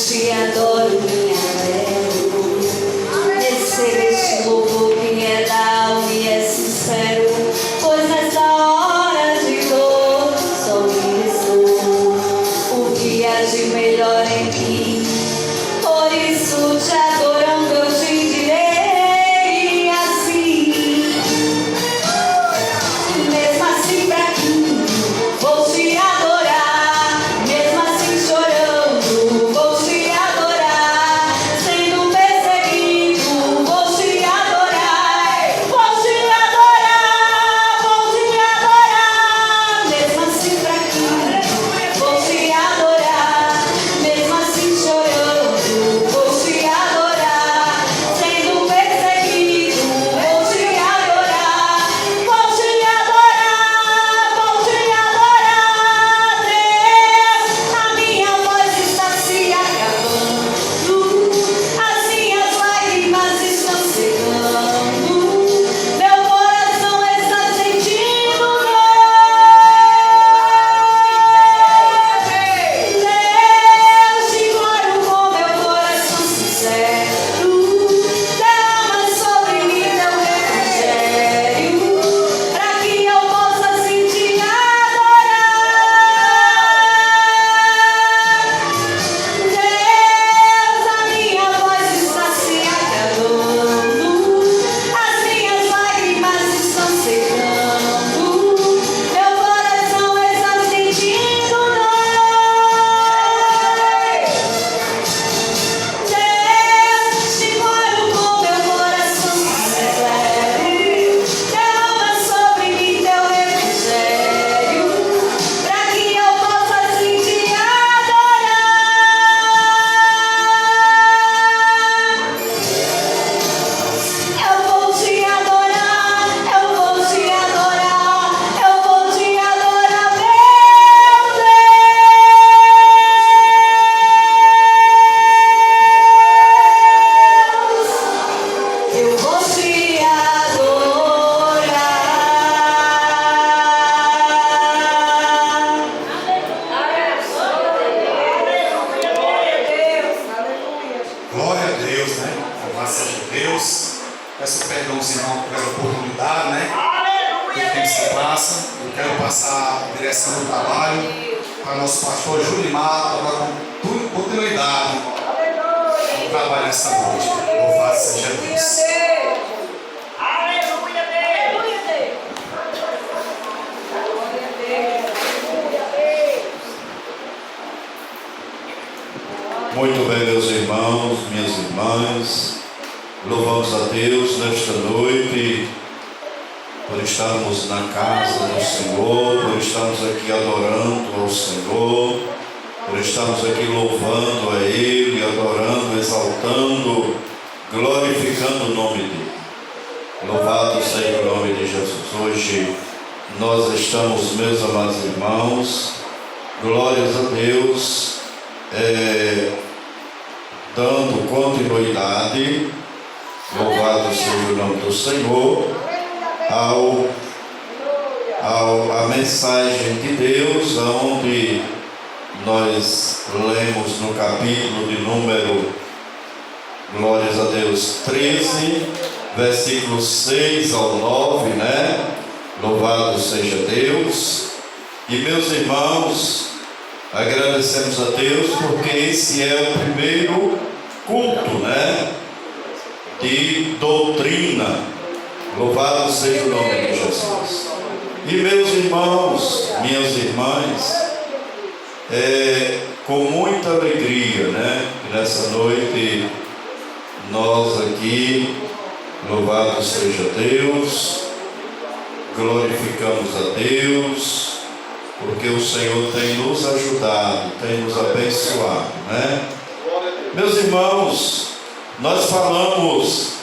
te adoro, minha bela. Receba este louvor que é da alma e é sincero, pois nessa hora de dor só me restou o que há de melhor em mim. Por isso te adorando eu te direi assim, mesmo assim fraquinho, vou te adorar, mesmo assim chorando, vou te adorar, sendo perseguido, vou te adorar, vou te adorar, vou te adorar, mesmo assim fraquinho, vou te adorar, mesmo assim chorando, vou te adorar, sendo perseguido, vou te adorar, vou te adorar, vou te adorar, Deus. A minha voz está se acabando, as minhas lágrimas estão secando, meu coração está sentindo Deus, te glório com meu coração sincero, derrama sobre mim teu refrigério, pra que eu possa sentir adorar. Deus, a minha voz está se acabando, as minhas lágrimas estão secando, meu coração está sentindo Deus, te glório com meu coração sincero, derrama sobre mim teu refrigério, pra que eu possa sentir adorar. Eu vou te adorar, eu vou te adorar, eu vou te adorar, meu Deus. Eu vou te adorar. Glória a Deus, né? Louvado seja Deus. Peço perdão aos irmãos pela oportunidade, né? O tempo se passa. Eu quero passar a direção do trabalho para nosso pastor Julimar, para dar continuidade ao trabalho nessa noite. Louvado seja Deus. Muito bem, meus irmãos, minhas irmãs, louvamos a Deus nesta noite por estarmos na casa do Senhor, por estarmos aqui adorando ao Senhor, por estarmos aqui louvando a Ele, adorando, exaltando, glorificando o nome dEle. Louvado seja o nome de Jesus. Hoje nós estamos, meus amados irmãos, glórias a Deus, dando continuidade, louvado seja o nome do Senhor, a mensagem de Deus, onde nós lemos no capítulo de número, glórias a Deus, 13, versículos 6 ao 9, né? Louvado seja Deus. E meus irmãos, agradecemos a Deus porque esse é o primeiro culto, né, de doutrina. Louvado seja o nome de Jesus. E meus irmãos, minhas irmãs, com muita alegria, né, nessa noite nós aqui, louvado seja Deus, glorificamos a Deus, porque o Senhor tem nos ajudado, tem nos abençoado, né? Meus irmãos, nós falamos,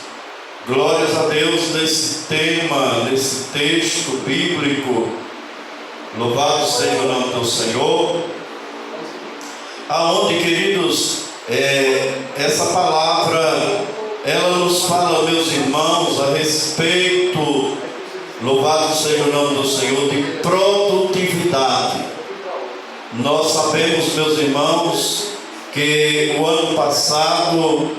glórias a Deus, nesse tema, nesse texto bíblico, louvado seja o nome do Senhor, aonde, queridos, essa palavra, ela nos fala, meus irmãos, a respeito, louvado seja o nome do Senhor, de produtividade. Nós sabemos, meus irmãos, que o ano passado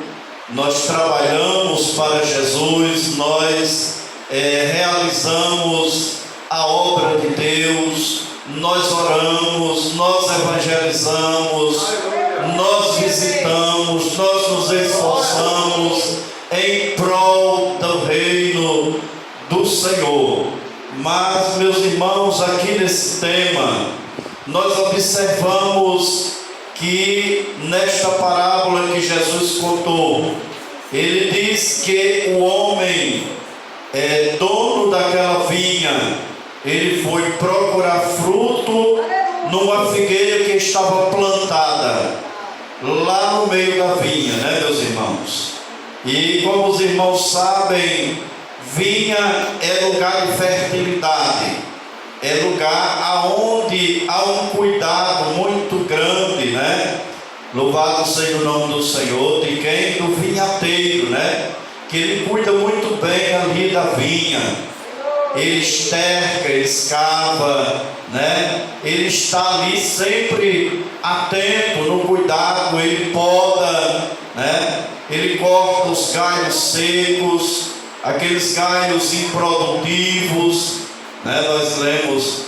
nós trabalhamos para Jesus, nós realizamos a obra de Deus, nós oramos, nós evangelizamos, nós visitamos, nós nos esforçamos em prol do reino do Senhor. Mas, meus irmãos, aqui nesse tema, nós observamos que nesta parábola que Jesus contou, ele diz que o homem dono daquela vinha, ele foi procurar fruto numa figueira que estava plantada lá no meio da vinha, né, meus irmãos? E como os irmãos sabem, vinha é lugar de fertilidade, é lugar aonde há um cuidado muito grande, né? Louvado seja o nome do Senhor, de quem? Do vinhateiro, né? Que ele cuida muito bem ali da vinha, ele esterca, ele escava, né? Ele está ali sempre atento no cuidado, ele poda, né? Ele corta os galhos secos, aqueles galhos improdutivos, né? Nós lemos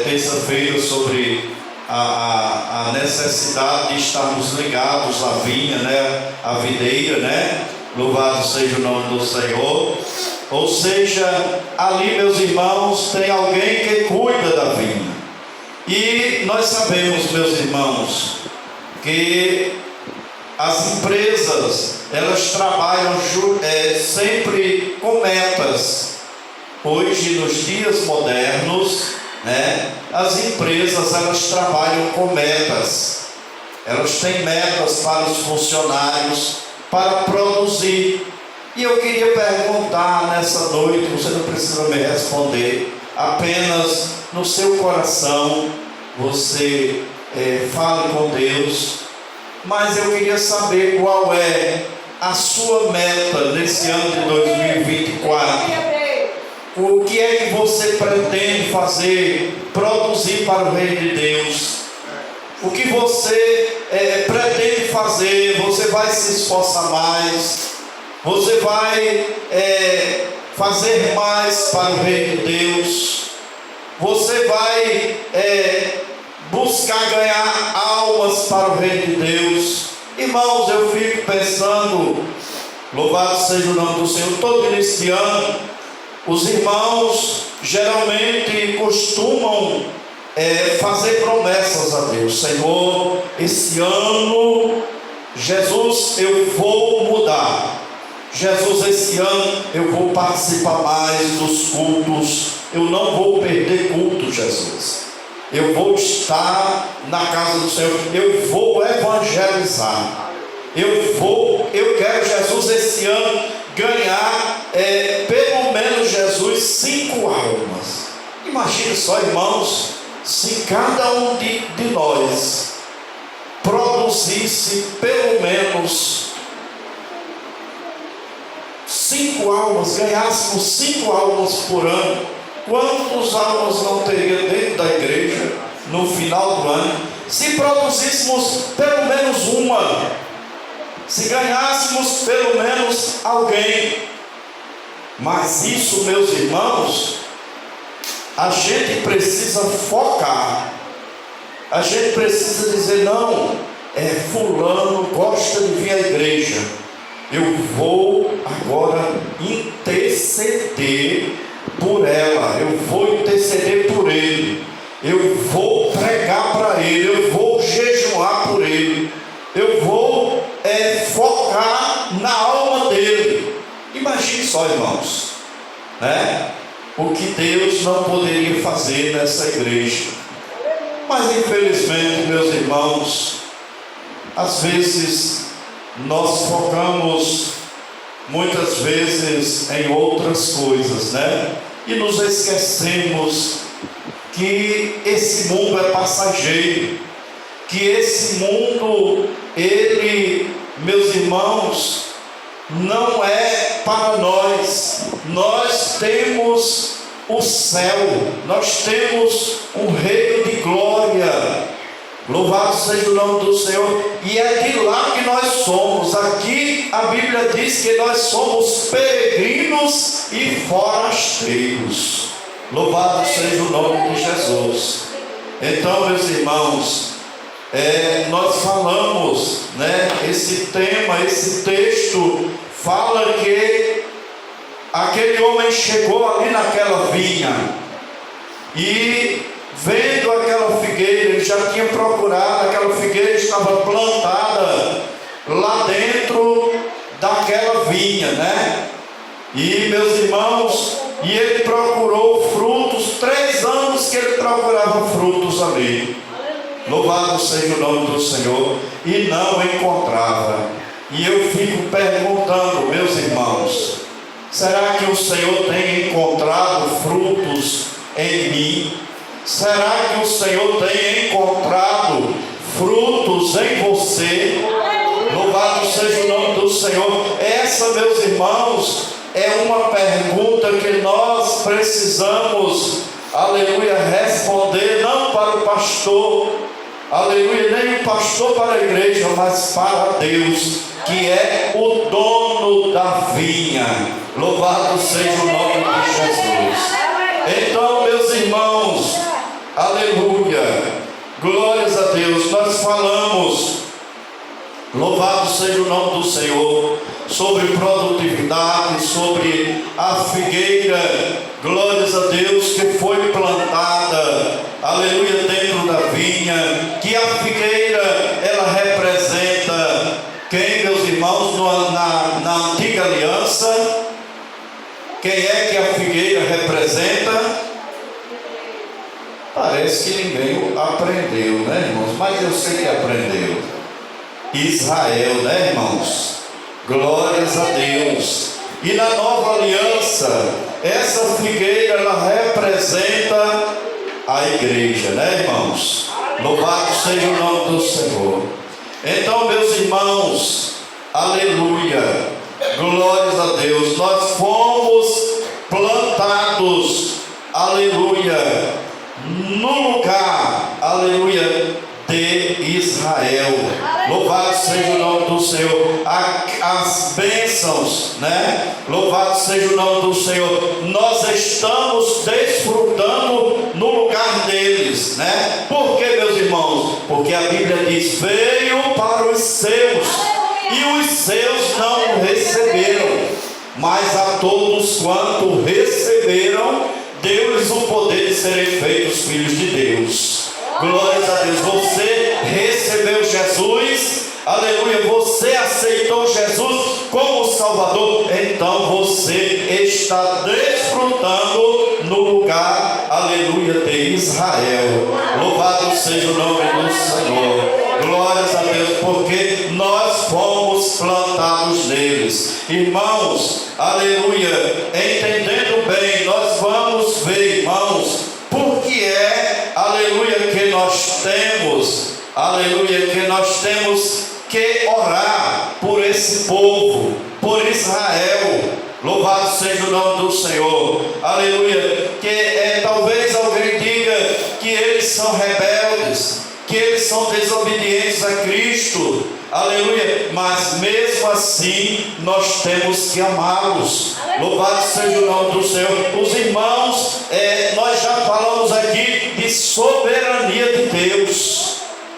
terça-feira sobre a necessidade de estarmos ligados à vinha, né? À videira, né? Louvado seja o nome do Senhor. Ou seja, ali, meus irmãos, tem alguém que cuida da vinha. E nós sabemos, meus irmãos, que as empresas, elas trabalham sempre com metas. Hoje, nos dias modernos, né, as empresas, elas trabalham com metas. Elas têm metas para os funcionários, para produzir. E eu queria perguntar nessa noite, você não precisa me responder, apenas no seu coração, você fale com Deus, mas eu queria saber qual é a sua meta nesse ano de 2024. O que é que você pretende fazer, produzir para o reino de Deus? O que você pretende fazer? Você vai se esforçar mais? Você vai fazer mais para o reino de Deus? Você vai buscar ganhar almas para o reino de Deus? Irmãos, eu fico pensando, louvado seja o nome do Senhor, todo início de ano, os irmãos geralmente costumam fazer promessas a Deus. Senhor, esse ano, Jesus, eu vou mudar. Jesus, esse ano eu vou participar mais dos cultos, eu não vou perder culto, Jesus. Eu vou estar na casa do Senhor, eu vou evangelizar. Eu quero, Jesus, esse ano ganhar pelo menos, Jesus, 5 almas. Imagine só, irmãos, se cada um de nós produzisse pelo menos 5 almas, ganhássemos 5 almas por ano, quantas almas não teria dentro da igreja no final do ano? Se produzíssemos pelo menos uma, se ganhássemos pelo menos alguém. Mas isso, meus irmãos, a gente precisa focar. A gente precisa dizer, não, fulano gosta de vir à igreja, eu vou agora interceder por ela, eu vou interceder por ele, eu vou pregar para ele, eu vou jejuar por ele, eu vou focar na alma dele. Imagine só, irmãos, né? O que Deus não poderia fazer nessa igreja. Mas infelizmente, meus irmãos, às vezes nós focamos muitas vezes em outras coisas, né? E nos esquecemos que esse mundo é passageiro, que esse mundo, ele, meus irmãos, não é para nós. Nós temos o céu, nós temos um reino de glória. Louvado seja o nome do Senhor. E é de lá que nós somos. Aqui a Bíblia diz que nós somos peregrinos e forasteiros. Louvado seja o nome de Jesus. Então, meus irmãos, nós falamos, né, esse tema, esse texto fala que aquele homem chegou ali naquela vinha e vendo aquela figueira, ele já tinha procurado, aquela figueira estava plantada lá dentro daquela vinha, né? E meus irmãos, e ele procurou frutos, 3 anos que ele procurava frutos ali. Louvado seja o nome do Senhor, e não encontrava. E eu fico perguntando, meus irmãos, será que o Senhor tem encontrado frutos em mim? Será que o Senhor tem encontrado frutos em você? Louvado seja o nome do Senhor. Essa, meus irmãos, é uma pergunta que nós precisamos, aleluia, responder, não para o pastor, aleluia, nem o pastor para a igreja, mas para Deus, que é o dono da vinha. Louvado seja o nome de Jesus. Então, meus irmãos, aleluia, glórias a Deus. Nós falamos, louvado seja o nome do Senhor, sobre produtividade, sobre a figueira, glórias a Deus, que foi plantada, aleluia, dentro da vinha, que a figueira, ela representa quem, meus irmãos, na antiga aliança? Quem é que a figueira representa? Parece que ninguém aprendeu, né, irmãos? Mas eu sei que aprendeu. Israel, né, irmãos? Glórias a Deus. E na nova aliança, essa figueira, ela representa a igreja, né, irmãos? Louvado seja o nome do Senhor. Então, meus irmãos, aleluia, glórias a Deus. Nós fomos plantados, aleluia, no lugar, aleluia, de Israel. Louvado seja o nome do Senhor. As bênçãos, né? Louvado seja o nome do Senhor. Nós estamos desfrutando no lugar deles, né? Por que, meus irmãos? Porque a Bíblia diz: veio para os seus, e os seus não o receberam, mas a todos quanto receberam, deu-lhes o poder de serem feitos filhos de Deus. Glórias a Deus. Você recebeu Jesus, aleluia, você aceitou Jesus como Salvador, então você está desfrutando no lugar, aleluia, de Israel. Louvado seja o nome do Senhor. Glórias a Deus, porque nós fomos plantados neles. Irmãos, aleluia, entendendo bem, nós vamos ver, irmãos, porque aleluia, que nós temos, aleluia, que nós temos que orar por esse povo, por Israel. Louvado seja o nome do Senhor, aleluia. Que talvez alguém diga que eles são rebeldes, que eles são desobedientes a Cristo, aleluia, mas mesmo assim nós temos que amá-los. Louvado seja o nome do Senhor. Os irmãos, nós já falamos aqui de soberania de Deus,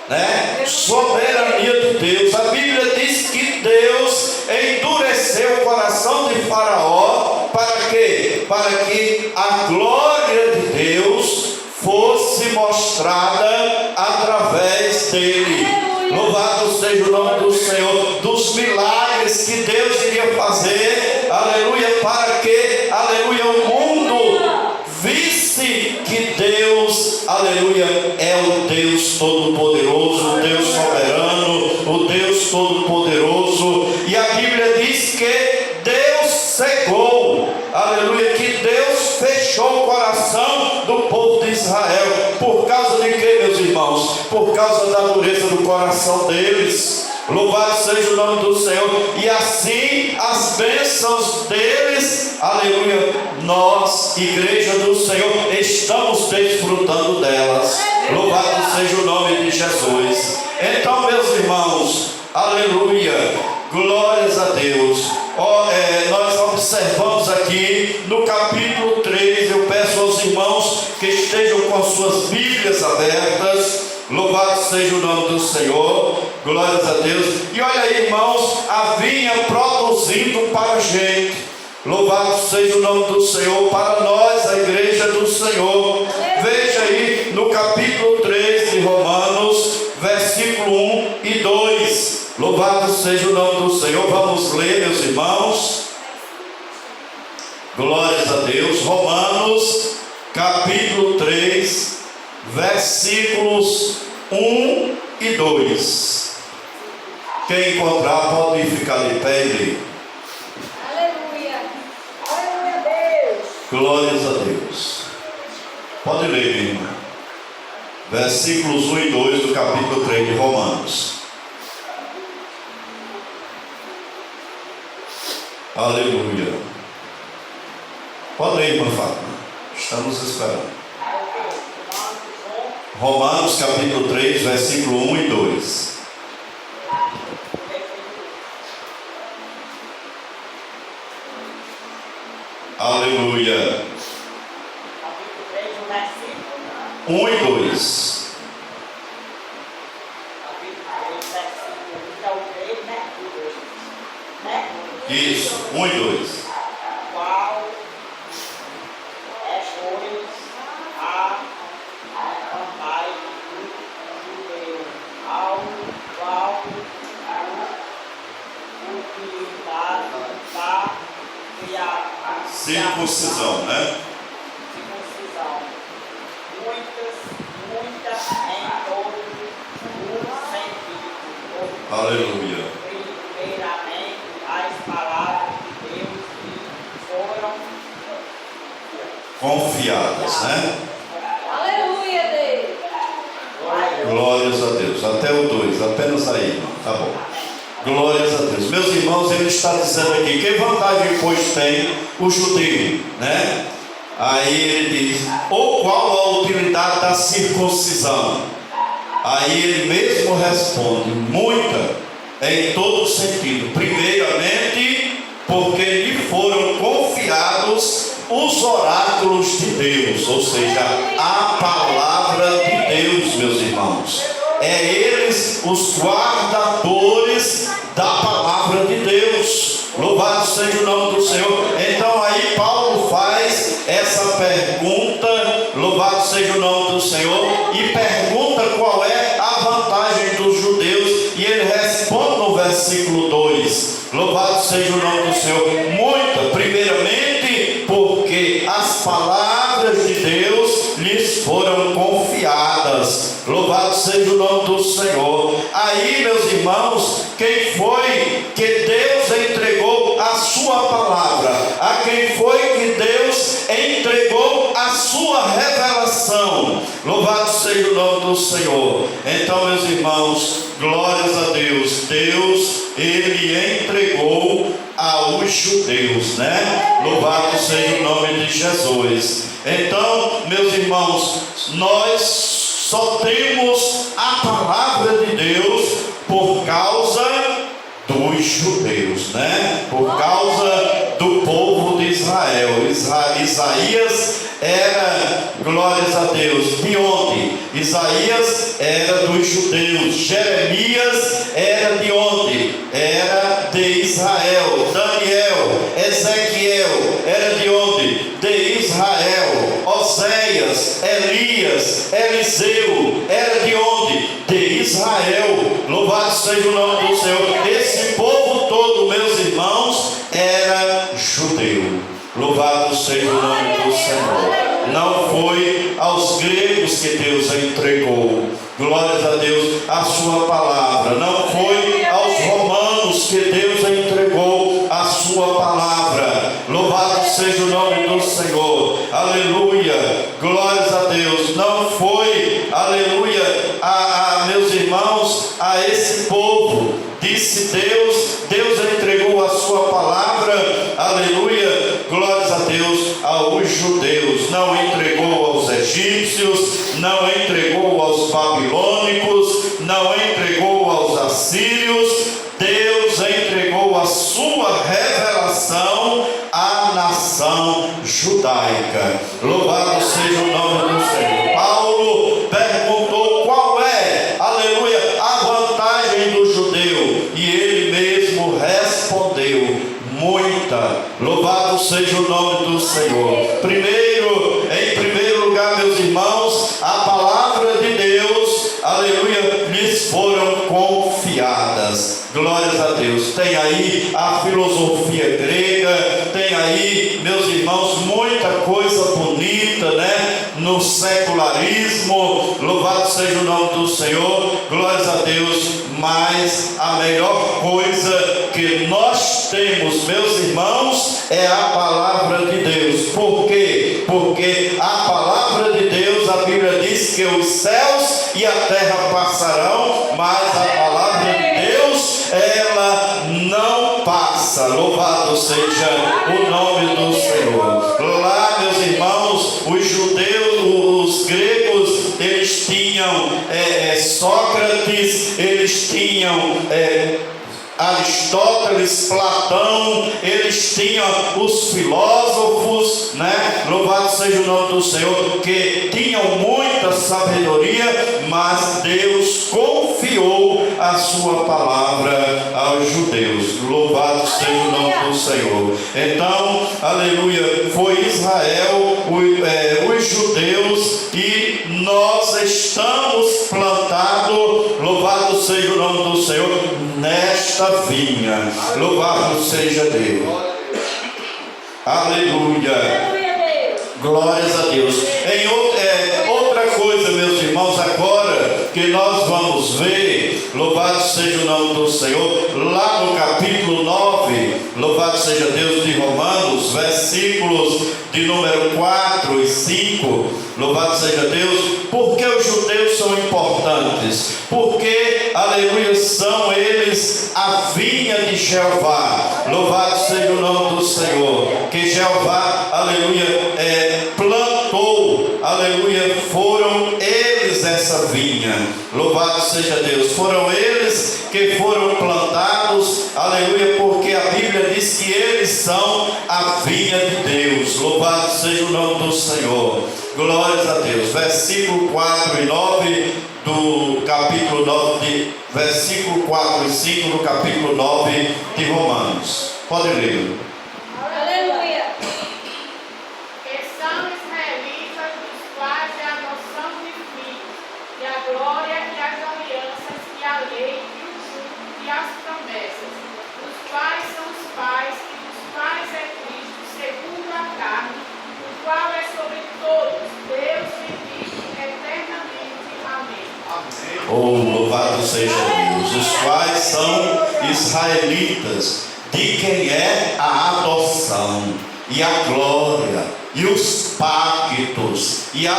né? Soberania de Deus. A Bíblia diz que Deus endureceu o coração de Faraó. Para quê? Para que a glória de Deus fosse mostrada através dele. Louvado seja o nome do Senhor. Dos milagres que Deus iria fazer, aleluia, para que, aleluia, o mundo visse que Deus, aleluia, é o Deus Todo-Poderoso, o Deus Soberano, o Deus Todo-Poderoso. E a Bíblia diz que Deus cegou, aleluia, que Deus fechou o coração do povo de Israel. Por causa de quê, meus irmãos? Por causa da dureza do coração deles. Louvado seja o nome do Senhor. E assim as bênçãos deles, aleluia, nós, igreja do Senhor, estamos desfrutando delas. Louvado seja o nome de Jesus. Louvado seja o nome do Senhor. Glórias a Deus. E olha aí, irmãos, a vinha produzindo para a gente. Louvado seja o nome do Senhor para nós, a igreja do Senhor. Veja aí no capítulo 3 de Romanos, versículo 1 e 2. Louvado seja o nome do Senhor. Vamos ler, meus irmãos. Glórias a Deus. Romanos, capítulo 3, versículos 1 e 2. Quem encontrar pode ficar de pé e ler. Aleluia. Aleluia, Deus. Glórias a Deus. Pode ler, minha irmã. Versículos 1 e 2 do capítulo 3 de Romanos. Aleluia. Pode ler, irmã Fátima. Estamos esperando. Romanos capítulo 3, versículo 1 e 2. Aleluia. 1 e 2. Isso, 1 e 2. Qual foi a vantagem do judeu ao qual o cuidado da Circuncisão, né? circuncisão? Muitas em todo o sentido. Aleluia. Primeiramente, as palavras de Deus que foram Confiadas, né? Aleluia, Deus. Glórias a Deus. Até o 2, apenas aí, irmão. Tá bom. Glórias a Deus. Meus irmãos, ele está dizendo aqui: que vantagem, pois, tem o judeu, né? Aí ele diz: ou qual a utilidade da circuncisão? Aí ele mesmo responde: muita, em todo sentido. Primeiramente, porque lhe foram confiados os oráculos de Deus, ou seja, a palavra de Deus, meus irmãos. É eles os guardadores da palavra de Deus. Louvado seja o nome do Senhor. Então aí Paulo faz essa pergunta, louvado seja o nome do Senhor, e pergunta qual é a vantagem dos judeus, e ele responde no versículo 2, louvado seja o nome do Senhor. Muita, primeiramente, porque as palavras de Deus lhes foram confiadas. Louvado seja o nome do Senhor. Aí, meus irmãos, quem foi que Deus entregou a sua palavra? A quem foi que Deus entregou a sua revelação? Louvado seja o nome do Senhor. Então, meus irmãos, glórias a Deus. Deus, ele entregou aos judeus, né? Louvado seja o nome de Jesus. Então, meus irmãos, nós só temos a palavra de Deus por causa dos judeus, né? Por causa do povo de Israel. Isaías era, glórias a Deus, de onde? Isaías era dos judeus. Jeremias era de onde? Era de Israel. Daniel, Ezequiel era de onde? De Israel. Oséias, Elias, Eliseu era de onde? De Israel. Louvado seja o nome do Senhor. Esse povo todo, meus irmãos, era judeu. Louvado seja o nome do Senhor. Não foi aos gregos que Deus entregou, glórias a Deus, a sua palavra. Não foi aos romanos que Deus entregou a sua palavra. Louvado seja o nome do Senhor. Aleluia. Glórias a Deus. Não foi, aleluia, meus irmãos, a esse povo. Disse Deus entregou a sua palavra, aleluia, glórias a Deus, aos judeus. Não entregou aos egípcios, não entregou aos babilônicos, não entregou aos assírios. Deus entregou a sua revelação à nação judaica. Louvado seja o nome do Senhor. Paulo perguntou qual é Glórias a Deus. Tem aí a filosofia grega, tem aí, meus irmãos, muita coisa bonita, né? No secularismo, louvado seja o nome do Senhor, glórias a Deus. Mas a melhor coisa que nós temos, meus irmãos, é a palavra de Deus. Por quê? Porque a palavra de Deus, a Bíblia diz que os céus e a terra passarão, mas a palavra de Deus, ela não passa. Louvado seja o nome do Senhor. Lá, meus irmãos, os judeus, os gregos, eles tinham Sócrates, eles tinham Aristóteles, Platão, eles tinham os filósofos, né? Louvado seja o nome do Senhor, que tinham muita sabedoria, mas Deus confiou a sua palavra aos judeus. Louvado seja o nome do Senhor. Então, aleluia, foi Israel, os judeus, e nós estamos plantados, louvado seja o nome do Senhor, nesta vinha. Louvado seja Deus. Aleluia. Glórias a Deus. Outra coisa, meus irmãos, agora que nós vamos ver, louvado seja o nome do Senhor, lá no capítulo 9, louvado seja Deus, de Romanos, versículos de número 4 e 5, louvado seja Deus. Porque os judeus são importantes? Porque, aleluia, são eles a vinha de Jeová. Louvado seja o nome do Senhor, que Jeová, aleluia, plantou, aleluia, foram eles essa vinha. Louvado seja Deus, foram eles que foram plantados, aleluia, porque a Bíblia diz que eles são a vinha de Deus. Louvado seja o nome do Senhor. Glórias a Deus. Versículo 4 e 9 do capítulo 9, versículo 4 e 5 do capítulo 9 de Romanos. Pode ler. Aleluia. Que são israelitas, dos quais é a noção de filhos, e a glória e as alianças, e a lei, e o jugo, e as promessas, dos quais são os pais, e dos quais é Cristo, segundo a carne, o qual é sobre todos, Deus bendito eternamente. Amém. Oh, louvado seja Deus. Os quais são israelitas, de quem é a adoção, e a glória, e os pactos, e a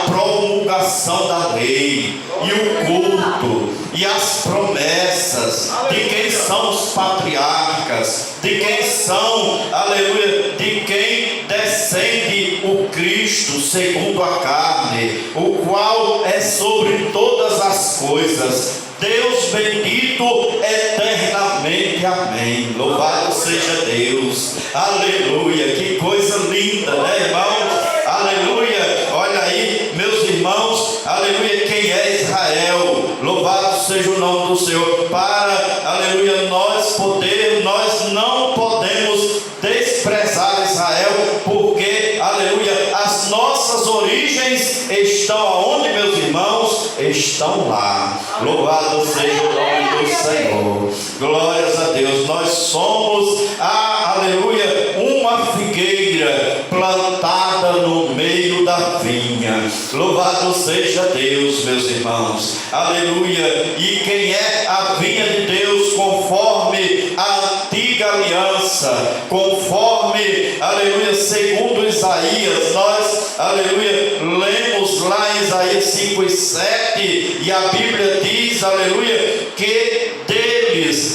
promulgação da lei, e o culto, e as promessas, de quem são os patriarcas, de quem são, aleluia, de quem descende o Cristo segundo a carne, o qual é sobre todas as coisas, Deus bendito eternamente. Amém. Louvado seja Deus. Aleluia. Que coisa linda, né, irmãos? Aleluia. Olha aí, meus irmãos. Aleluia. Quem é Israel? Louvado seja o nome do Senhor. Para, aleluia, nós não podemos desprezar Israel, porque, aleluia, as nossas origens estão aonde, meus irmãos? Estão lá. Louvado seja o nome do Senhor. Glórias a Deus. Nós somos, aleluia, uma figueira plantada no meio da vinha. Louvado seja Deus, meus irmãos. Aleluia. E quem é a vinha de Deus conforme a antiga aliança, conforme, aleluia, segundo Isaías, nós, aleluia, lemos lá em Isaías 5 e 7, e a Bíblia diz, aleluia, que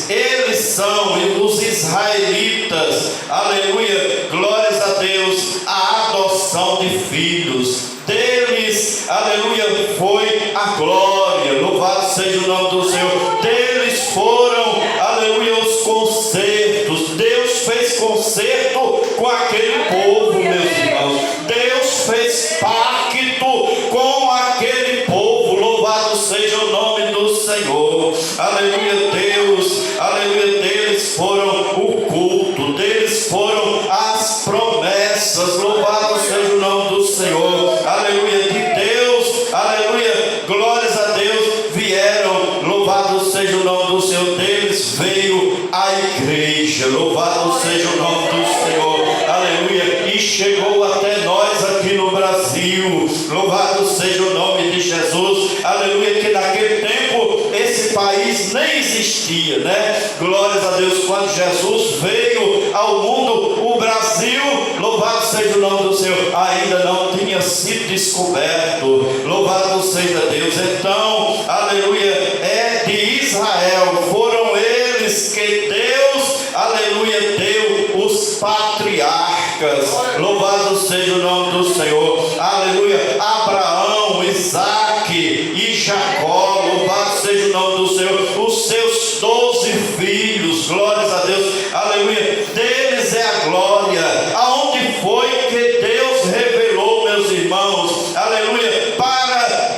eles são os israelitas, aleluia, glórias a Deus, a adoção de filhos deles, aleluia, foi a glória. Louvado seja o nome do Senhor. Deles foram, aleluia, os concertos. Deus fez concerto com aquele povo, meus irmãos. Deus fez pacto com aquele povo. Louvado seja o nome do Senhor. Aleluia, Deus, aleluia, deles foram o culto, deles foram as promessas. Louvado seja o nome do Senhor. Aleluia, de Deus, aleluia, glórias a Deus, vieram, louvado seja o nome do Senhor, deles igreja, louvado seja o nome do Senhor, aleluia, e chegou até nós aqui no Brasil, louvado seja o nome de Jesus, aleluia, que naquele tempo esse país nem existia, né? Glórias a Deus, quando Jesus veio ao mundo, o Brasil, louvado seja o nome do Senhor, ainda não tinha sido descoberto, louvado seja Deus. Então, aleluia, é de Israel, foram eles que Deus, aleluia, deu os patriarcas, louvado seja o nome do Senhor, aleluia, Abraão, Isaque e Jacó, louvado seja o nome do Senhor, os seus 12 filhos, glórias a Deus, aleluia, deles é a glória. Aonde foi que Deus revelou, meus irmãos, aleluia,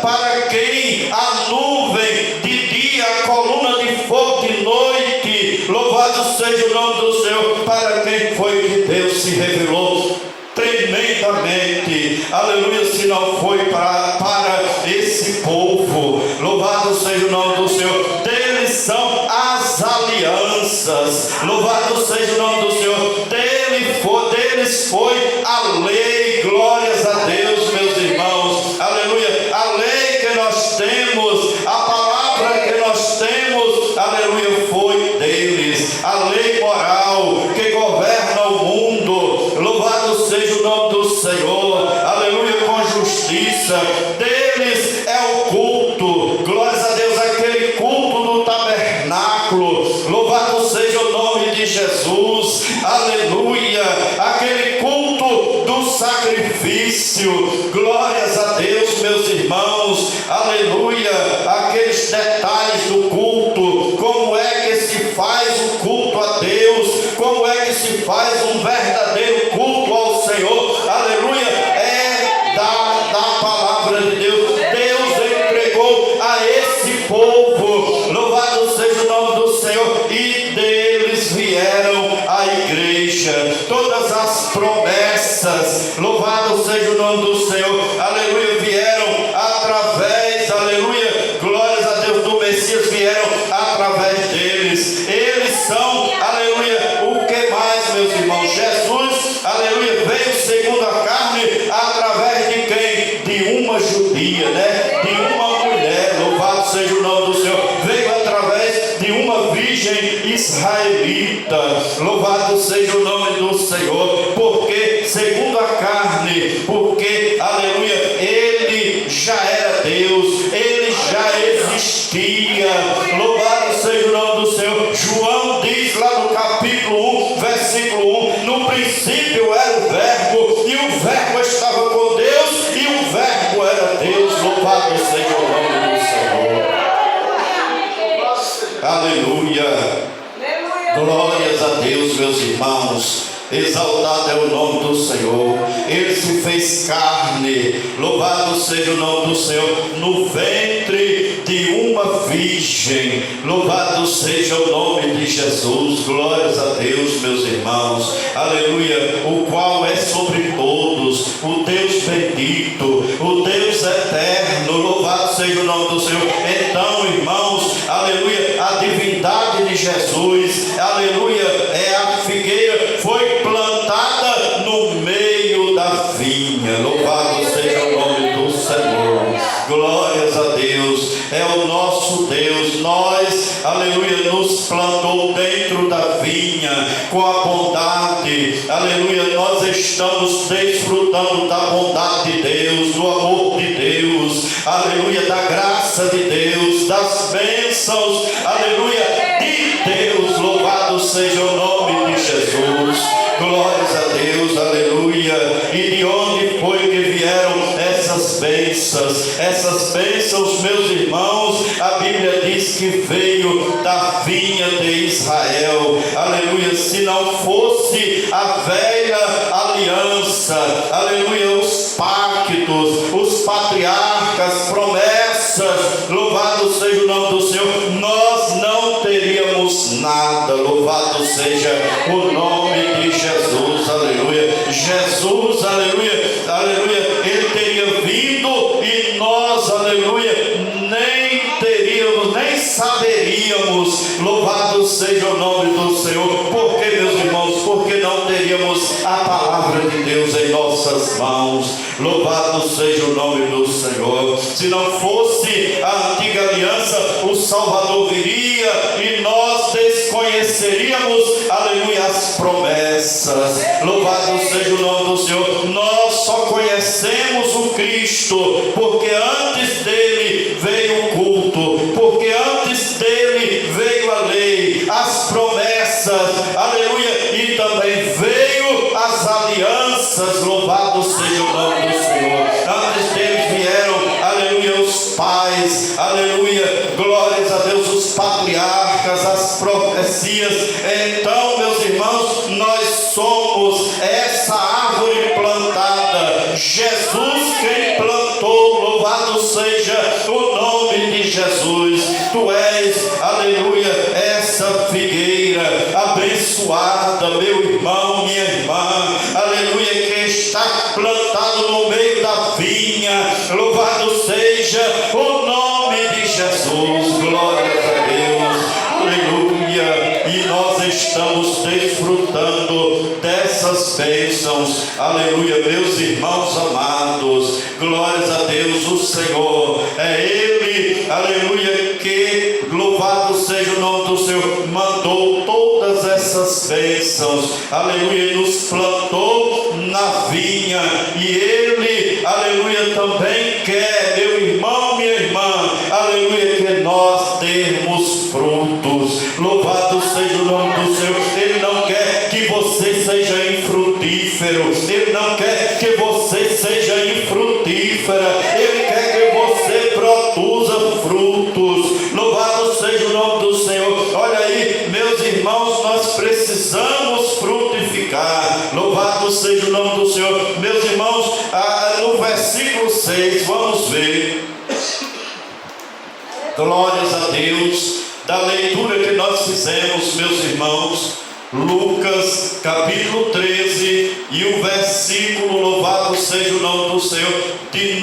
para quem a nuvem de dia, a coluna de fogo de noite, louvado seja o nome do Senhor, para quem foi que Deus se revelou tremendamente, aleluia, se não foi para esse povo, louvado seja o nome do Senhor, deles são as alianças, louvado seja o nome do Senhor, deles foi a lei, glórias a Deus, meus irmãos, aleluia, a lei que nós temos, a palavra que nós temos, aleluia, foi deles, a lei moral que governa o mundo, louvado seja o nome do Senhor, aleluia, com justiça, deles é o culto, glórias a Deus, aquele culto do tabernáculo, louvado seja o nome de Jesus, aleluia, aquele culto do sacrifício, glórias a Deus, meus irmãos, aleluia, aqueles detalhes do culto, como é que se faz o culto a Deus, como é que se faz um verdadeiro culto ao Senhor, aleluia, é da palavra de Deus, Deus entregou a esse povo, louvado seja o nome do Senhor, e deles vieram a igreja, todas as promessas, louvado seja o nome do Senhor, aleluia, vieram através, aleluia, glórias a Deus, do Messias, vieram através deles, eles são, aleluia, o que mais, meus irmãos? Jesus, aleluia, veio segundo a carne, através de quem? De uma judia, né? De uma mulher, louvado seja o nome do Senhor, veio através de uma virgem israelita, louvado seja o nome do Senhor, porque segundo a carne, porque, aleluia, ele já era Deus, ele já existia, louvado seja o nome do Senhor. João diz lá no capítulo 1, versículo 1, no princípio era o verbo, e o verbo estava com Deus, e o verbo era Deus, louvado seja o nome do Senhor, aleluia, glórias a Deus, meus irmãos, exaltado é o nome do Senhor, ele se fez carne, louvado seja o nome do Senhor, no ventre de uma virgem, louvado seja o nome de Jesus, glórias a Deus, meus irmãos, aleluia, o qual é sobre todos, o Deus bendito, o Deus eterno, louvado seja o nome do Senhor. Então, irmãos, aleluia, a divindade de Jesus, aleluia, é a figueira, foi plantada no meio da vinha, louvado seja o nome do Senhor, glórias a Deus, é o nosso Deus, nós, aleluia, nos plantou dentro da vinha, com a bondade, aleluia, nós estamos desfrutando da bondade de Deus, do amor de Deus, aleluia, da graça de Deus, das bênçãos, aleluia, de Deus, louvado seja o nome de Jesus, glórias a Deus, aleluia. E de onde foi que vieram essas bênçãos, meus irmãos? A Bíblia diz que veio da vinha de Israel, aleluia. Se não fosse a velha aliança, aleluia, os pactos, os patriarcas, promessas, louvado seja o nome do Senhor, nós não teríamos nada, louvado seja o nome de Jesus, aleluia. Jesus, aleluia, aleluia, ele teria vindo e nós, aleluia, nem teríamos, nem saberíamos, louvado seja o nome do Senhor, porque nossas mãos. Louvado seja o nome do Senhor. Se não fosse a antiga aliança, o Salvador viria e nós desconheceríamos, aleluia, as promessas. Louvado seja o nome do Senhor. Nós só conhecemos o Cristo porque antes dele veio o culto, porque antes dele veio a lei, as promessas, aleluia, e também veio as alianças. Louvado seja o nome do Senhor. Antes deles vieram, aleluia, os pais, aleluia, glórias a Deus, os patriarcas, as profecias. Então, meus irmãos, nós somos essa árvore plantada, Jesus quem plantou. Louvado seja o nome de Jesus. Tu és, aleluia, essa figueira abençoada, meu irmão, minha irmã, aleluia, que está plantado no meio da vinha. Louvado seja o nome de Jesus. Glória a Deus, aleluia. E nós estamos desfrutando dessas bênçãos, aleluia, meus irmãos amados. Glórias a Deus. O Senhor é Ele, aleluia, que louvado seja o nome do Senhor, mandou todas essas bênçãos, aleluia, nos plantou na vinha. E Ele, aleluia, também quer, meu irmão, minha irmã, aleluia, que nós demos frutos. Louvado seja o nome do Senhor. Ele não quer que você seja infrutífero, Ele não quer que você seja infrutífera, Ele quer que você produza frutos. Louvado seja o nome do Senhor. Olha aí, meus irmãos, nós precisamos frutificar. Louvado seja o nome do Senhor. Meus irmãos, no versículo 6, vamos ver. Glórias a Deus. Da leitura que nós fizemos, meus irmãos, Lucas capítulo 13 e o versículo, louvado seja o nome do Senhor, de